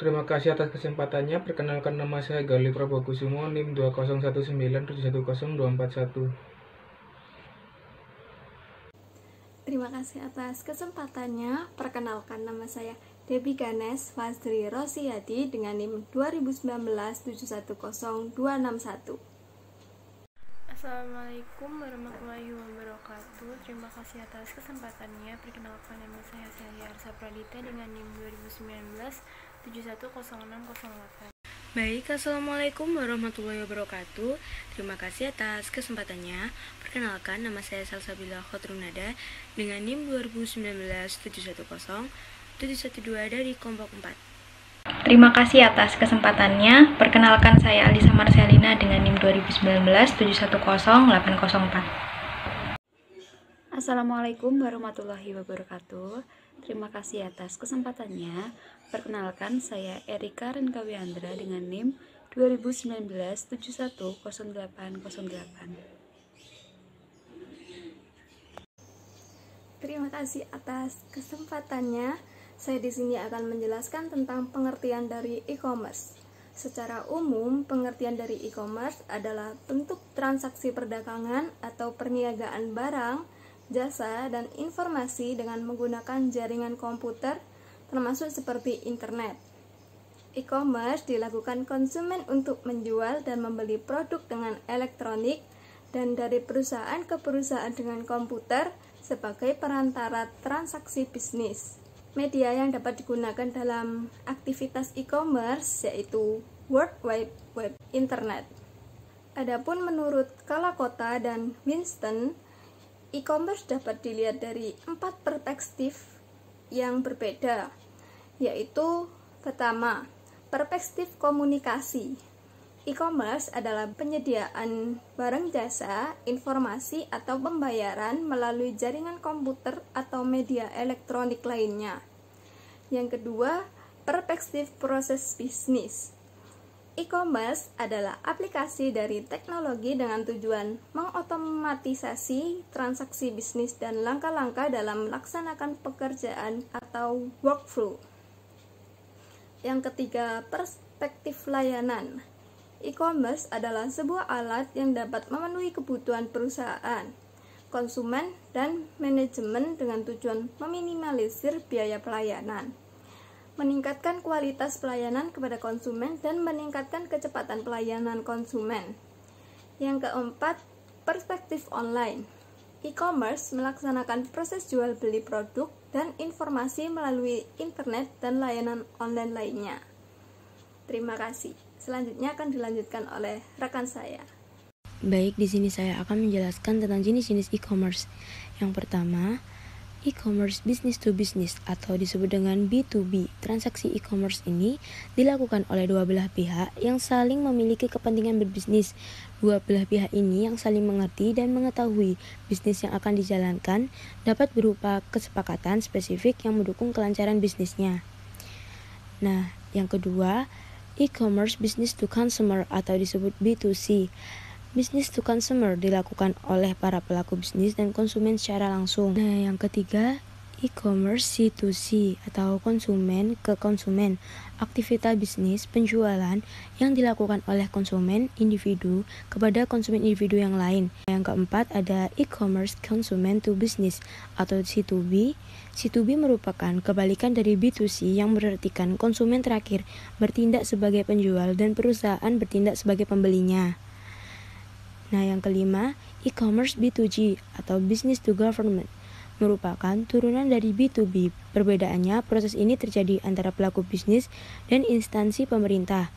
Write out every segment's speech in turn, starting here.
Terima kasih atas kesempatannya. Perkenalkan, nama saya Galih Prabokusumo, NIM 20192402441. Terima kasih atas kesempatannya. Perkenalkan, nama saya Debbie Ganes Fazri Rosiyadi dengan NIM 2019710261. Assalamualaikum warahmatullahi wabarakatuh. Terima kasih atas kesempatannya. Perkenalkan, nama saya Celia Arsa Pradita dengan NIM 2019710608. Baik, Assalamualaikum warahmatullahi wabarakatuh. Terima kasih atas kesempatannya. Perkenalkan, nama saya Salsabila Khotrunada dengan NIM 2019710712 dari kelompok 4. Terima kasih atas kesempatannya. Perkenalkan, saya Alisa Marcelina dengan NIM 2019710804. Assalamualaikum warahmatullahi wabarakatuh. Terima kasih atas kesempatannya. Perkenalkan, saya Erika Renkawiandra dengan NIM 2019710808. Terima kasih atas kesempatannya. Saya di sini akan menjelaskan tentang pengertian dari e-commerce. Secara umum, pengertian dari e-commerce adalah bentuk transaksi perdagangan atau perniagaan barang, jasa, dan informasi dengan menggunakan jaringan komputer, termasuk seperti internet. E-commerce dilakukan konsumen untuk menjual dan membeli produk dengan elektronik dan dari perusahaan ke perusahaan dengan komputer sebagai perantara transaksi bisnis. Media yang dapat digunakan dalam aktivitas e-commerce yaitu World Wide Web Internet. Adapun menurut Kalakota dan Winston, e-commerce dapat dilihat dari 4 perspektif yang berbeda, yaitu pertama, perspektif komunikasi. E-commerce adalah penyediaan barang jasa, informasi, atau pembayaran melalui jaringan komputer atau media elektronik lainnya. Yang kedua, perspektif proses bisnis. E-commerce adalah aplikasi dari teknologi dengan tujuan mengotomatisasi transaksi bisnis dan langkah-langkah dalam melaksanakan pekerjaan atau workflow. Yang ketiga, perspektif layanan. E-commerce adalah sebuah alat yang dapat memenuhi kebutuhan perusahaan, konsumen, dan manajemen dengan tujuan meminimalisir biaya pelayanan, meningkatkan kualitas pelayanan kepada konsumen, dan meningkatkan kecepatan pelayanan konsumen. Yang keempat, perspektif online. E-commerce melaksanakan proses jual beli produk dan informasi melalui internet dan layanan online lainnya. Terima kasih. Selanjutnya akan dilanjutkan oleh rekan saya. Baik, di sini saya akan menjelaskan tentang jenis-jenis e-commerce. Yang pertama, e-commerce business to business atau disebut dengan B2B. Transaksi e-commerce ini dilakukan oleh dua belah pihak yang saling memiliki kepentingan berbisnis. Dua belah pihak ini yang saling mengerti dan mengetahui bisnis yang akan dijalankan dapat berupa kesepakatan spesifik yang mendukung kelancaran bisnisnya. Nah, yang kedua, e-commerce business to consumer atau disebut B2C. Business to consumer dilakukan oleh para pelaku bisnis dan konsumen secara langsung. Nah, yang ketiga, e-commerce C2C atau konsumen ke konsumen. Aktivitas bisnis penjualan yang dilakukan oleh konsumen individu kepada konsumen individu yang lain. Yang keempat ada e-commerce consumer to business atau C2B. C2B merupakan kebalikan dari B2C yang berartikan konsumen terakhir bertindak sebagai penjual dan perusahaan bertindak sebagai pembelinya. Nah, yang kelima, e-commerce B2G atau business to government merupakan turunan dari B2B. Perbedaannya, proses ini terjadi antara pelaku bisnis dan instansi pemerintah.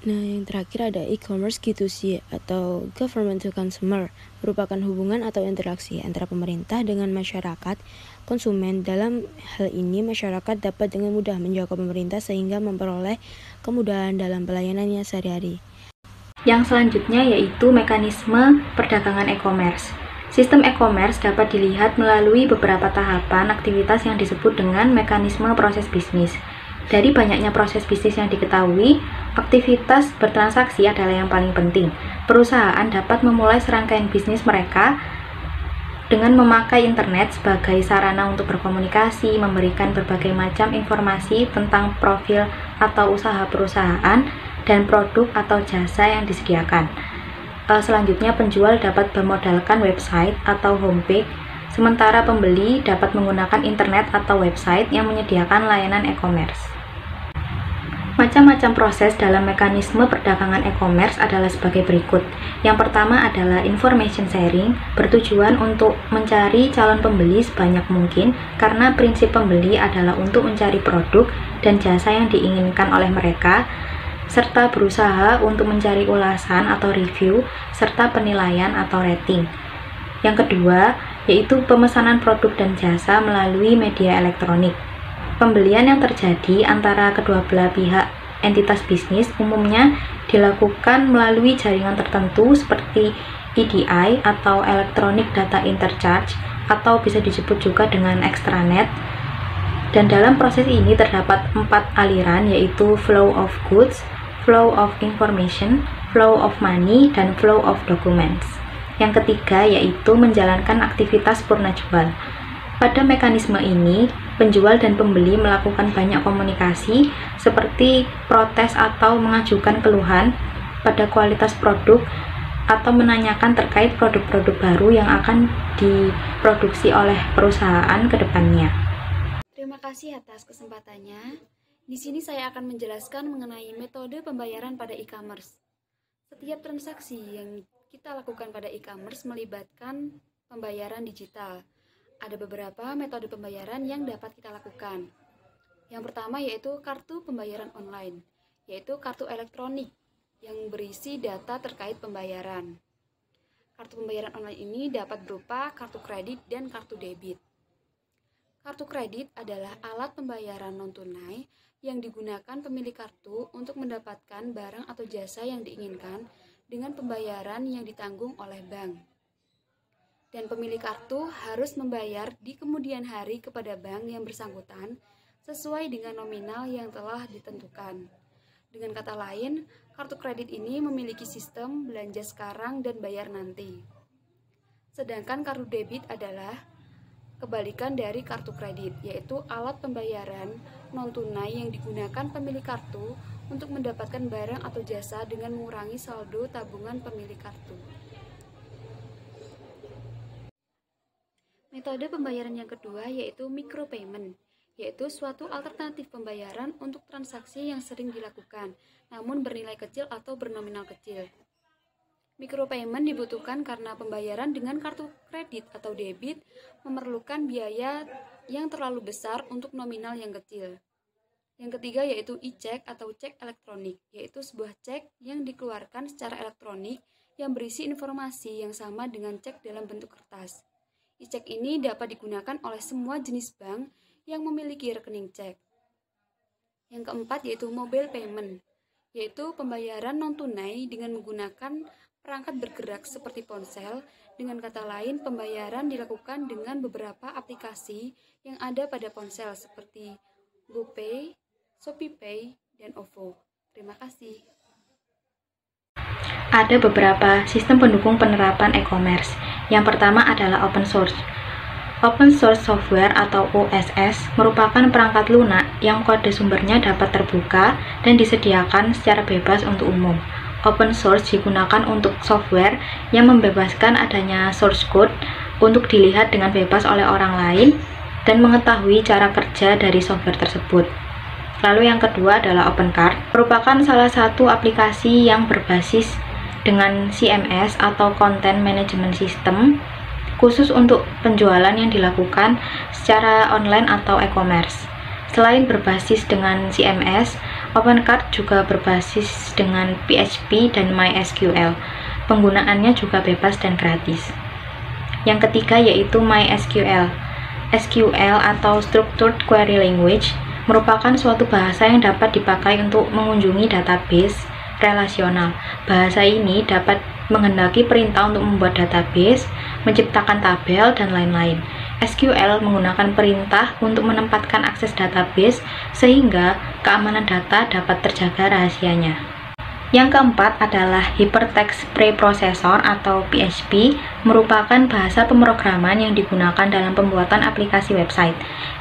Nah, yang terakhir ada e-commerce G2C atau government to consumer, merupakan hubungan atau interaksi antara pemerintah dengan masyarakat konsumen. Dalam hal ini, masyarakat dapat dengan mudah menjangkau pemerintah sehingga memperoleh kemudahan dalam pelayanannya sehari-hari. Yang selanjutnya yaitu mekanisme perdagangan e-commerce. Sistem e-commerce dapat dilihat melalui beberapa tahapan aktivitas yang disebut dengan mekanisme proses bisnis. Dari banyaknya proses bisnis yang diketahui, aktivitas bertransaksi adalah yang paling penting. Perusahaan dapat memulai serangkaian bisnis mereka dengan memakai internet sebagai sarana untuk berkomunikasi, memberikan berbagai macam informasi tentang profil atau usaha perusahaan dan produk atau jasa yang disediakan. Selanjutnya, penjual dapat bermodalkan website atau homepage, sementara pembeli dapat menggunakan internet atau website yang menyediakan layanan e-commerce. Macam-macam proses dalam mekanisme perdagangan e-commerce adalah sebagai berikut. Yang pertama adalah information sharing, bertujuan untuk mencari calon pembeli sebanyak mungkin karena prinsip pembeli adalah untuk mencari produk dan jasa yang diinginkan oleh mereka, serta berusaha untuk mencari ulasan atau review, serta penilaian atau rating. Yang kedua, yaitu pemesanan produk dan jasa melalui media elektronik. Pembelian yang terjadi antara kedua belah pihak entitas bisnis umumnya dilakukan melalui jaringan tertentu seperti EDI atau Electronic Data Interchange atau bisa disebut juga dengan extranet. Dan dalam proses ini terdapat 4 aliran, yaitu flow of goods, flow of information, flow of money, dan flow of documents. Yang ketiga yaitu menjalankan aktivitas purna jual. Pada mekanisme ini, penjual dan pembeli melakukan banyak komunikasi seperti protes atau mengajukan keluhan pada kualitas produk atau menanyakan terkait produk-produk baru yang akan diproduksi oleh perusahaan ke depannya. Terima kasih atas kesempatannya. Di sini saya akan menjelaskan mengenai metode pembayaran pada e-commerce. Setiap transaksi yang kita lakukan pada e-commerce melibatkan pembayaran digital. Ada beberapa metode pembayaran yang dapat kita lakukan. Yang pertama yaitu kartu pembayaran online, yaitu kartu elektronik yang berisi data terkait pembayaran. Kartu pembayaran online ini dapat berupa kartu kredit dan kartu debit. Kartu kredit adalah alat pembayaran non-tunai yang digunakan pemilik kartu untuk mendapatkan barang atau jasa yang diinginkan dengan pembayaran yang ditanggung oleh bank. Dan pemilik kartu harus membayar di kemudian hari kepada bank yang bersangkutan sesuai dengan nominal yang telah ditentukan. Dengan kata lain, kartu kredit ini memiliki sistem belanja sekarang dan bayar nanti. Sedangkan kartu debit adalah kebalikan dari kartu kredit, yaitu alat pembayaran non-tunai yang digunakan pemilik kartu untuk mendapatkan barang atau jasa dengan mengurangi saldo tabungan pemilik kartu. Metode pembayaran yang kedua yaitu micropayment, yaitu suatu alternatif pembayaran untuk transaksi yang sering dilakukan, namun bernilai kecil atau bernominal kecil. Micropayment dibutuhkan karena pembayaran dengan kartu kredit atau debit memerlukan biaya yang terlalu besar untuk nominal yang kecil. Yang ketiga yaitu e-check atau cek elektronik, yaitu sebuah cek yang dikeluarkan secara elektronik yang berisi informasi yang sama dengan cek dalam bentuk kertas. E-check ini dapat digunakan oleh semua jenis bank yang memiliki rekening cek. Yang keempat yaitu mobile payment, yaitu pembayaran non-tunai dengan menggunakan perangkat bergerak seperti ponsel. Dengan kata lain, pembayaran dilakukan dengan beberapa aplikasi yang ada pada ponsel seperti GoPay, ShopeePay, dan OVO. Terima kasih. Ada beberapa sistem pendukung penerapan e-commerce. Yang pertama adalah open source. Open source software atau OSS merupakan perangkat lunak yang kode sumbernya dapat terbuka dan disediakan secara bebas untuk umum. Open source digunakan untuk software yang membebaskan adanya source code untuk dilihat dengan bebas oleh orang lain dan mengetahui cara kerja dari software tersebut. Lalu yang kedua adalah OpenCart, merupakan salah satu aplikasi yang berbasis dengan CMS atau Content Management System khusus untuk penjualan yang dilakukan secara online atau e-commerce. Selain berbasis dengan CMS, OpenCart juga berbasis dengan PHP dan MySQL. Penggunaannya juga bebas dan gratis. Yang ketiga yaitu MySQL. SQL atau Structured Query Language merupakan suatu bahasa yang dapat dipakai untuk mengunjungi database relasional. Bahasa ini dapat menghendaki perintah untuk membuat database, menciptakan tabel, dan lain-lain. SQL menggunakan perintah untuk menempatkan akses database sehingga keamanan data dapat terjaga rahasianya. Yang keempat adalah Hypertext Preprocessor atau PHP, merupakan bahasa pemrograman yang digunakan dalam pembuatan aplikasi website.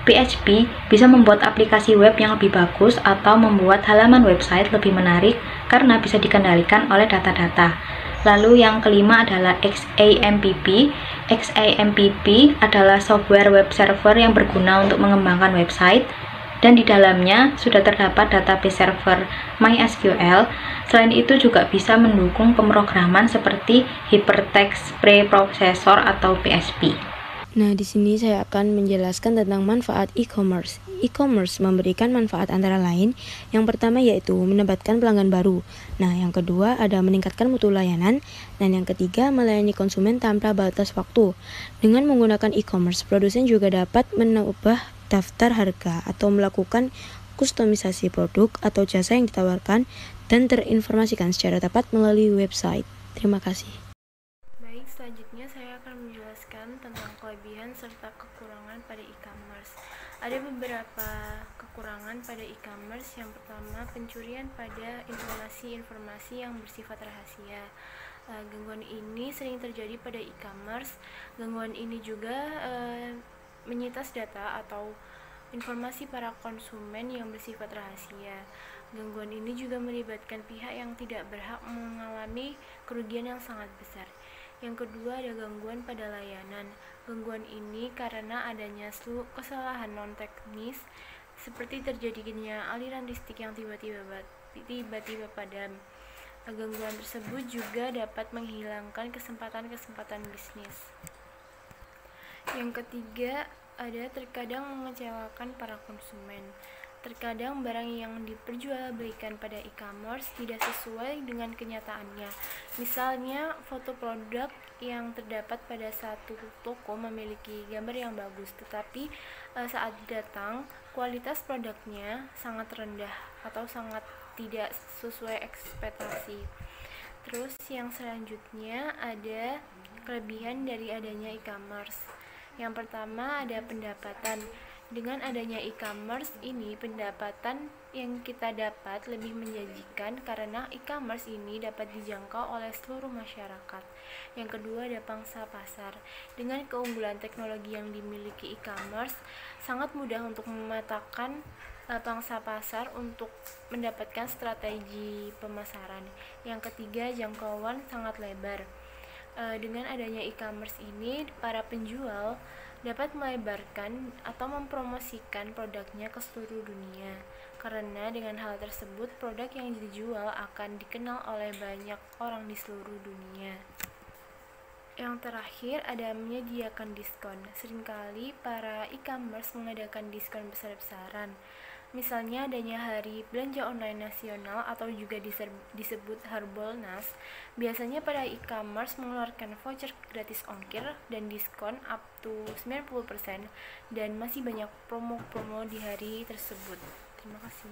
PHP bisa membuat aplikasi web yang lebih bagus atau membuat halaman website lebih menarik karena bisa dikendalikan oleh data-data. Lalu yang kelima adalah XAMPP. XAMPP adalah software web server yang berguna untuk mengembangkan website, dan di dalamnya sudah terdapat database server MySQL. Selain itu juga bisa mendukung pemrograman seperti Hypertext Preprocessor atau PHP. Nah, di sini saya akan menjelaskan tentang manfaat e-commerce. E-commerce memberikan manfaat antara lain, yang pertama yaitu mendapatkan pelanggan baru. Nah, yang kedua ada meningkatkan mutu layanan, dan yang ketiga melayani konsumen tanpa batas waktu. Dengan menggunakan e-commerce, produsen juga dapat mengubah daftar harga atau melakukan kustomisasi produk atau jasa yang ditawarkan dan terinformasikan secara tepat melalui website. Terima kasih. Baik, selanjutnya saya akan menjelaskan tentang kelebihan serta kekurangan pada e-commerce. Ada beberapa kekurangan pada e-commerce. Yang pertama, pencurian pada informasi-informasi yang bersifat rahasia. Gangguan ini sering terjadi pada e-commerce. Gangguan ini juga menyitas data atau informasi para konsumen yang bersifat rahasia. Gangguan ini juga melibatkan pihak yang tidak berhak mengalami kerugian yang sangat besar. Yang kedua ada gangguan pada layanan. Gangguan ini karena adanya kesalahan non-teknis seperti terjadinya aliran listrik yang tiba-tiba padam. Gangguan tersebut juga dapat menghilangkan kesempatan-kesempatan bisnis. Yang ketiga, ada terkadang mengecewakan para konsumen. Terkadang barang yang diperjualbelikan pada e-commerce tidak sesuai dengan kenyataannya. Misalnya, foto produk yang terdapat pada satu toko memiliki gambar yang bagus, tetapi saat datang, kualitas produknya sangat rendah atau sangat tidak sesuai ekspektasi. Terus yang selanjutnya ada kelebihan dari adanya e-commerce. Yang pertama ada pendapatan. Dengan adanya e-commerce ini, pendapatan yang kita dapat lebih menjanjikan karena e-commerce ini dapat dijangkau oleh seluruh masyarakat. Yang kedua ada pangsa pasar. Dengan keunggulan teknologi yang dimiliki e-commerce, sangat mudah untuk memetakan pangsa pasar untuk mendapatkan strategi pemasaran. Yang ketiga, jangkauan sangat lebar. Dengan adanya e-commerce ini, para penjual dapat melebarkan atau mempromosikan produknya ke seluruh dunia. Karena dengan hal tersebut, produk yang dijual akan dikenal oleh banyak orang di seluruh dunia. Yang terakhir ada menyediakan diskon. Seringkali para e-commerce mengadakan diskon besar-besaran. Misalnya adanya hari belanja online nasional atau juga disebut Harbolnas. Biasanya pada e-commerce mengeluarkan voucher gratis ongkir dan diskon up to 90% dan masih banyak promo-promo di hari tersebut. Terima kasih.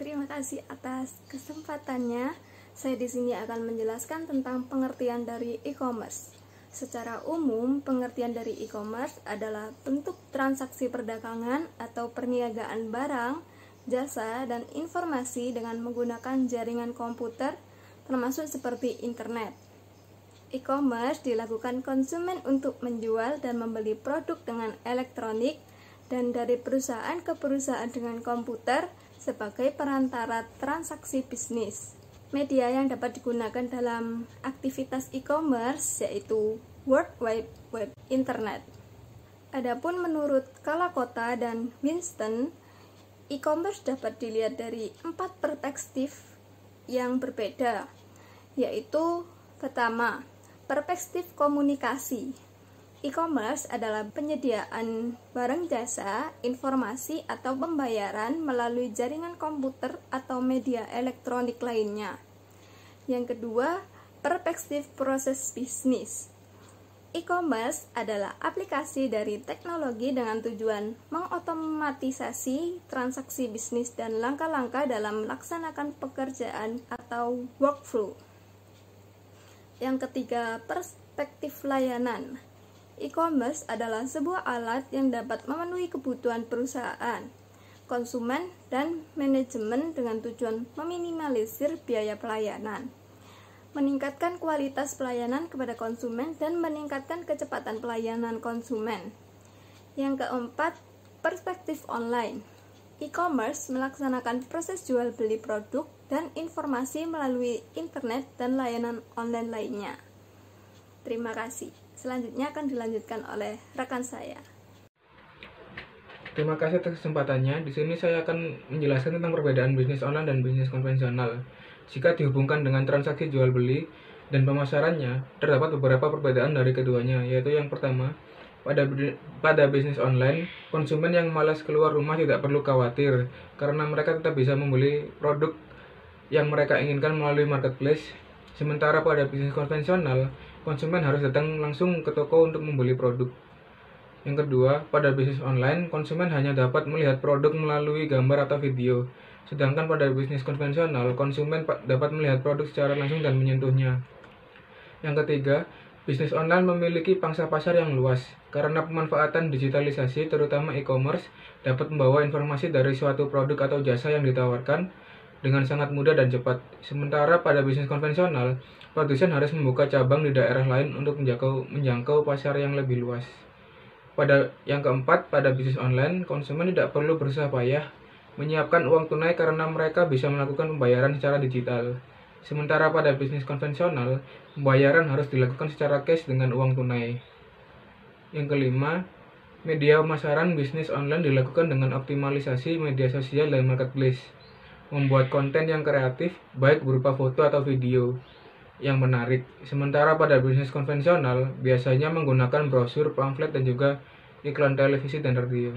Terima kasih atas kesempatannya. Saya di sini akan menjelaskan tentang pengertian dari e-commerce. Secara umum, pengertian dari e-commerce adalah bentuk transaksi perdagangan atau perniagaan barang, jasa, dan informasi dengan menggunakan jaringan komputer, termasuk seperti internet. E-commerce dilakukan konsumen untuk menjual dan membeli produk dengan elektronik, dan dari perusahaan ke perusahaan dengan komputer sebagai perantara transaksi bisnis. Media yang dapat digunakan dalam aktivitas e-commerce yaitu World Wide Web Internet. Adapun menurut Kalakota dan Winston, e-commerce dapat dilihat dari 4 perspektif yang berbeda, yaitu pertama, perspektif komunikasi. E-commerce adalah penyediaan barang jasa, informasi, atau pembayaran melalui jaringan komputer atau media elektronik lainnya. Yang kedua, perspektif proses bisnis. E-commerce adalah aplikasi dari teknologi dengan tujuan mengotomatisasi transaksi bisnis dan langkah-langkah dalam melaksanakan pekerjaan atau workflow. Yang ketiga, perspektif layanan. E-commerce adalah sebuah alat yang dapat memenuhi kebutuhan perusahaan. konsumen, dan manajemen dengan tujuan meminimalisir biaya pelayanan, meningkatkan kualitas pelayanan kepada konsumen, dan meningkatkan kecepatan pelayanan konsumen. Yang keempat, perspektif online. E-commerce melaksanakan proses jual beli produk dan informasi melalui internet dan layanan online lainnya. Terima kasih. Selanjutnya akan dilanjutkan oleh rekan saya. Terima kasih atas kesempatannya. Di sini saya akan menjelaskan tentang perbedaan bisnis online dan bisnis konvensional. Jika dihubungkan dengan transaksi jual beli dan pemasarannya, terdapat beberapa perbedaan dari keduanya, yaitu yang pertama, pada bisnis online, konsumen yang malas keluar rumah tidak perlu khawatir karena mereka tetap bisa membeli produk yang mereka inginkan melalui marketplace. Sementara pada bisnis konvensional, konsumen harus datang langsung ke toko untuk membeli produk. Yang kedua, pada bisnis online, konsumen hanya dapat melihat produk melalui gambar atau video. Sedangkan pada bisnis konvensional, konsumen dapat melihat produk secara langsung dan menyentuhnya. Yang ketiga, bisnis online memiliki pangsa pasar yang luas. Karena pemanfaatan digitalisasi, terutama e-commerce, dapat membawa informasi dari suatu produk atau jasa yang ditawarkan dengan sangat mudah dan cepat. Sementara pada bisnis konvensional, produsen harus membuka cabang di daerah lain untuk menjangkau pasar yang lebih luas. Yang keempat, pada bisnis online, konsumen tidak perlu berusaha payah menyiapkan uang tunai karena mereka bisa melakukan pembayaran secara digital. Sementara pada bisnis konvensional, pembayaran harus dilakukan secara cash dengan uang tunai. Yang kelima, media pemasaran bisnis online dilakukan dengan optimalisasi media sosial dan marketplace, membuat konten yang kreatif, baik berupa foto atau video yang menarik. Sementara pada bisnis konvensional, biasanya menggunakan brosur, pamflet, dan juga iklan televisi dan radio.